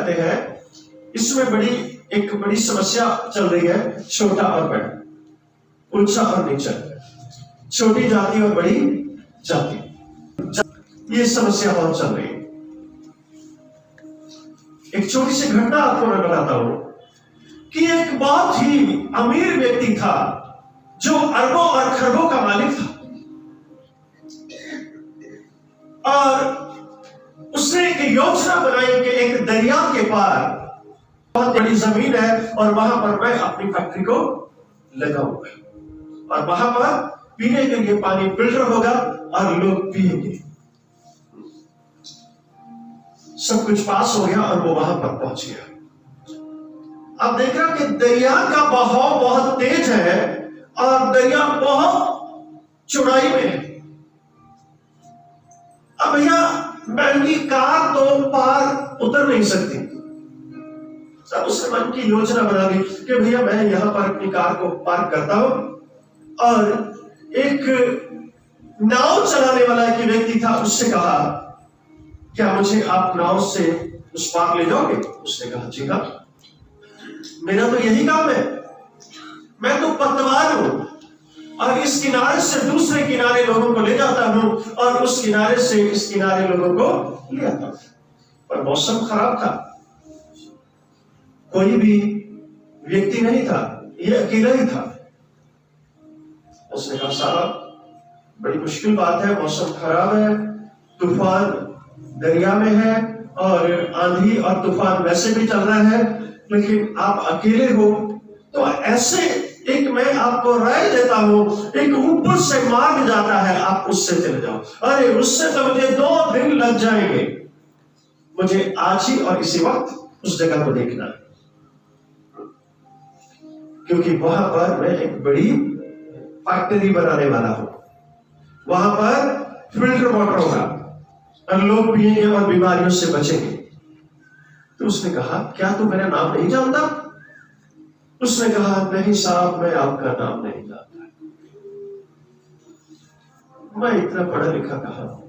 कहते हैं, इसमें एक बड़ी समस्या चल रही है, छोटा और बड़ा, ऊंचा और नीचा, छोटी जाति और बड़ी जाति, ये समस्या बहुत चल रही है। एक छोटी सी घटना आपको मैं बताता हूं कि एक बहुत ही अमीर व्यक्ति था जो अरबों और खरबों का मालिक था, और उसने एक योजना बनाई कि एक दरिया के पार बहुत बड़ी जमीन है और वहां पर मैं अपनी फैक्ट्री को लगाऊंगा और वहां पर पीने के लिए पानी फिल्टर होगा और लोग पिएंगे। सब कुछ पास हो गया और वो वहां पर पहुंच गया। अब देख रहा कि दरिया का बहाव बहुत तेज है और दरिया बहुत चौड़ाई में है। अब भैया महंगी कार तो पार उतर नहीं सकती। सब उसने मन की योजना बना ली कि भैया मैं यहां पर अपनी कार को पार्क करता हूं, और एक नाव चलाने वाला एक व्यक्ति था, उससे कहा क्या मुझे आप नाव से उस पार ले जाओगे? उसने कहा जी हाँ, मेरा तो यही काम है, मैं तो पतवार हूं और इस किनारे से दूसरे किनारे लोगों को ले जाता हूं और उस किनारे से इस किनारे लोगों को ले आता हूं। पर मौसम खराब था, कोई भी व्यक्ति नहीं था, ये अकेला ही था। उसने कहा साहब बड़ी मुश्किल बात है, मौसम खराब है, तूफान दरिया में है और आंधी और तूफान वैसे भी चल रहा है, लेकिन आप अकेले हो, तो ऐसे एक मैं आपको राय देता हूं, एक ऊपर से मार्ग जाता है, आप उससे चले जाओ। अरे उससे तो मुझे 2 दिन लग जाएंगे, मुझे आज ही और इसी वक्त उस जगह को देखना है, क्योंकि वहां पर मैं एक बड़ी फैक्ट्री बनाने वाला हूं, वहां पर फिल्टर वाटर होगा और लोग पिएंगे और बीमारियों से बचेंगे। तो उसने कहा क्या तू मेरा नाम नहीं जानता? उसने कहा नहीं साहब, मैं आपका नाम नहीं जानता, मैं इतना पढ़ा लिखा कहा हूं।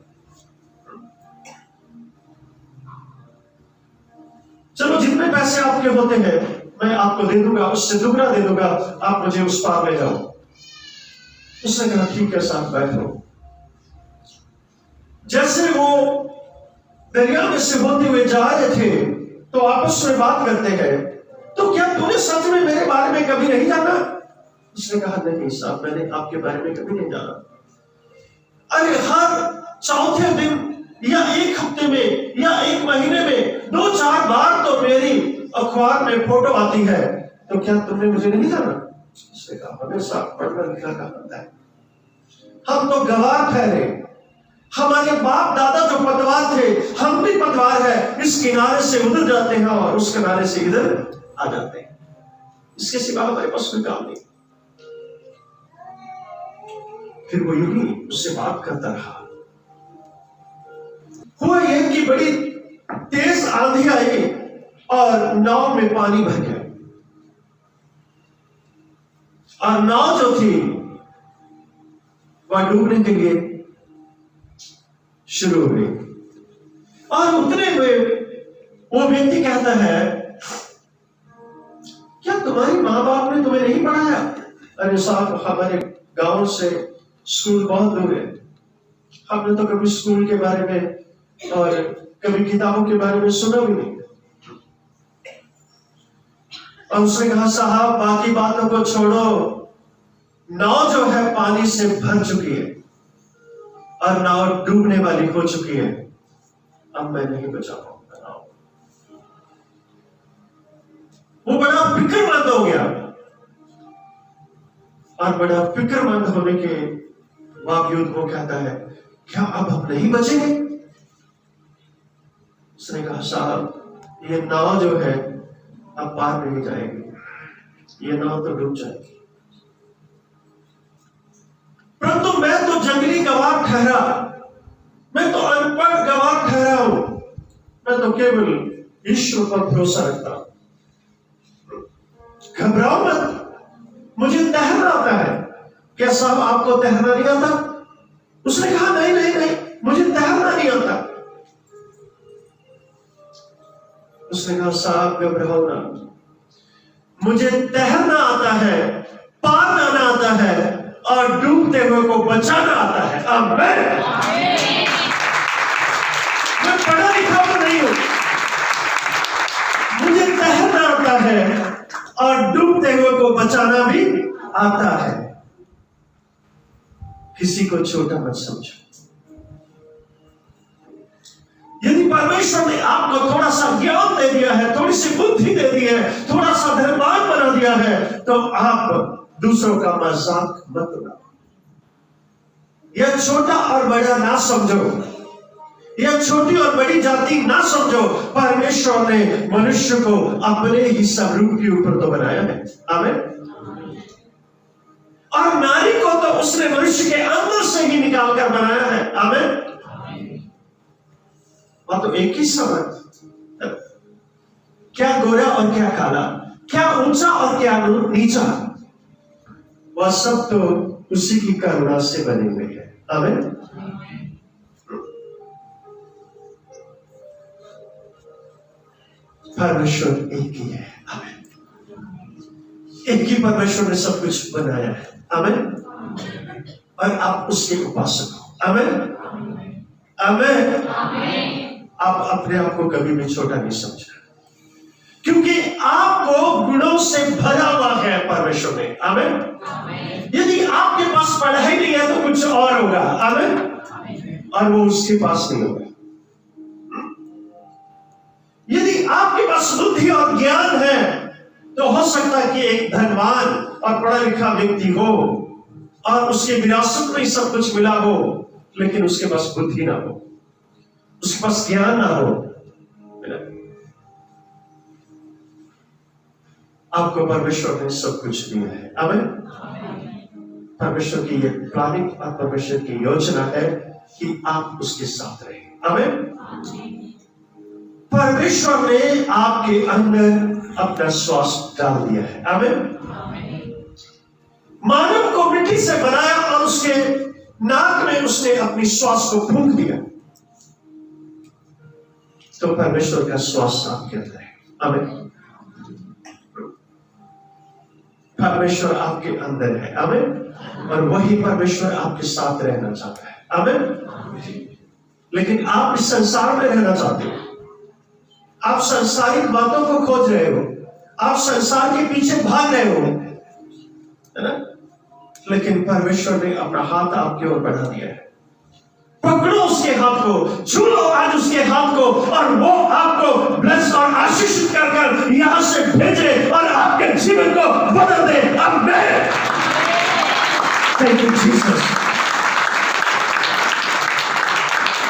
चलो जितने पैसे आपके होते हैं मैं आपको दे दूंगा, उससे दुगना दे दूंगा, आप मुझे उस पार ले जाओ। उसने कहा ठीक है साहब बैठो। जैसे वो दरिया में से होते हुए जा रहे थे तो आपस में बात करते हैं, तो क्या तूने सच में मेरे बारे में कभी नहीं जाना? उसने कहा नहीं साहब, मैंने आपके बारे में कभी नहीं जाना। अरे हर चौथे दिन या एक हफ्ते में या एक महीने में 2-4 बार तो मेरी अखबार में फोटो आती है, तो क्या तुमने मुझे नहीं जाना? उसने कहा हमें साहब पढ़ना लिखना का पता है, हम तो गवार ठहरे, हमारे बाप दादा जो पतवार थे हम भी पतवार है, इस किनारे से उधर जाते हैं और उस किनारे से इधर आ जाते हैं, इसके सिवा हमारे पास कोई काम नहीं। फिर वो यूं ही उससे बात करता रहा। हुआ ये कि बड़ी तेज आंधी आई और नाव में पानी भर गया और नाव जो थी वह डूबने के लिए शुरू हुई। और उतने हुए वो व्यक्ति कहता है क्या तुम्हारी माँ बाप ने तुम्हें नहीं पढ़ाया? अरे साहब हमारे गांव से स्कूल बहुत दूर है, हमने तो कभी स्कूल के बारे में और कभी किताबों के बारे में सुना भी नहीं। और उसने कहा साहब बाकी बातों को छोड़ो, नाव जो है पानी से भर चुकी है और नाव डूबने वाली हो चुकी है, अब मैं नहीं बचा पाऊंगा नाव। वो बड़ा फिक्रमंद हो गया और बड़ा फिक्रमंद होने के बावजूद वो कहता है क्या अब हम नहीं बचेंगे? उसने कहा साहब ये नाव जो है अब पार नहीं जाएगी, ये नाव तो डूब जाएगी। परंतु मैं तो जंगली गवार ठहरा, मैं तो अनपढ़ गवार ठहरा हूं, मैं तो केवल ईश्वर पर भरोसा रखता हूं। घबराओ मत, मुझे तैरना आता है। क्या साहब आपको तैरना नहीं आता? उसने कहा नहीं, मुझे तैरना नहीं आता। उसने कहा साहब घबराओ ना, मुझे तैरना आता है, पार जाना आता है और डूबते हुए को बचाना आता है। आमीन। मैं पढ़ा लिखा तो नहीं हूं, मुझे तैरना आता है और डूबते हुए को बचाना भी आता है। किसी को छोटा मत समझो। यदि परमेश्वर ने आपको थोड़ा सा ज्ञान दे दिया है, थोड़ी सी बुद्धि दे दी है, थोड़ा सा धनवान बना दिया है, तो आप दूसरों का मजाक मत उड़ाओ। यह छोटा और बड़ा ना समझो, यह छोटी और बड़ी जाति ना समझो। परमेश्वर ने मनुष्य को अपने ही स्वरूप के ऊपर तो बनाया है। आमीन। और नारी को तो उसने मनुष्य के अंदर से ही निकाल कर बनाया है। आमीन। और तो एक ही समय, क्या गोरा और क्या काला, क्या ऊंचा और क्या नीचा, वह सब तो उसी की करुणा से बने हुए हैं। आमीन। परमेश्वर एक ही है। आमीन। एक ही परमेश्वर ने सब कुछ बनाया है। आमीन। और आप उसके उपासक हो। आमीन। आमीन। आप अपने आप को कभी भी छोटा नहीं समझना, क्योंकि आपको गुणों से भरा हुआ है परमेश्वर ने। आमीन। यदि आपके पास पढ़ाई नहीं है तो कुछ और होगा। आमीन। और वो उसके पास नहीं होगा। यदि आपके पास बुद्धि और ज्ञान है तो हो सकता है कि एक धनवान और पढ़ा लिखा व्यक्ति हो और उसके विरासत में सब कुछ मिला हो, लेकिन उसके पास बुद्धि ना हो, उसके पास ज्ञान ना हो। आपको परमेश्वर ने सब कुछ दिया है। आमीन। परमेश्वर की यह प्लानिंग और परमेश्वर की योजना है कि आप उसके साथ रहें। आमीन। परमेश्वर ने आपके अंदर अपना श्वास डाल दिया है। आमीन। मानव को मिट्टी से बनाया और उसके नाक में उसने अपनी श्वास को फूंक दिया, तो परमेश्वर का श्वास आपके अंदर है। आमीन। परमेश्वर आपके अंदर है। आमीन। और वही परमेश्वर आपके साथ रहना चाहता है। आमीन। लेकिन आप इस संसार में रहना चाहते हो, आप सांसारिक बातों को खोज रहे हो, आप संसार के पीछे भाग रहे हो, है ना? लेकिन परमेश्वर ने अपना हाथ आपकी ओर बढ़ा दिया है। पकड़ो उसके हाथ को, छू लो आज उसके हाथ को, और वो आपको ब्लेस और आशीषित कर कर यहां से भेजे और आपके जीवन को बदल दे। आमीन। Thank you Jesus.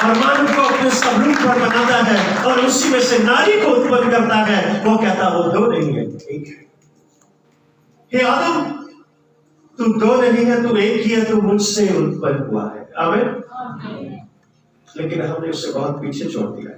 और मानव को अपने स्वरूप पर बनाता है और उसी में से नारी को उत्पन्न करता है। वो कहता वो दो नहीं है, एक है। हे आदम, तू दो नहीं है, तू एक ही है, तू मुझसे उत्पन्न हुआ है। आमीन। लेकिन हमने उसे बहुत पीछे छोड़ दिया।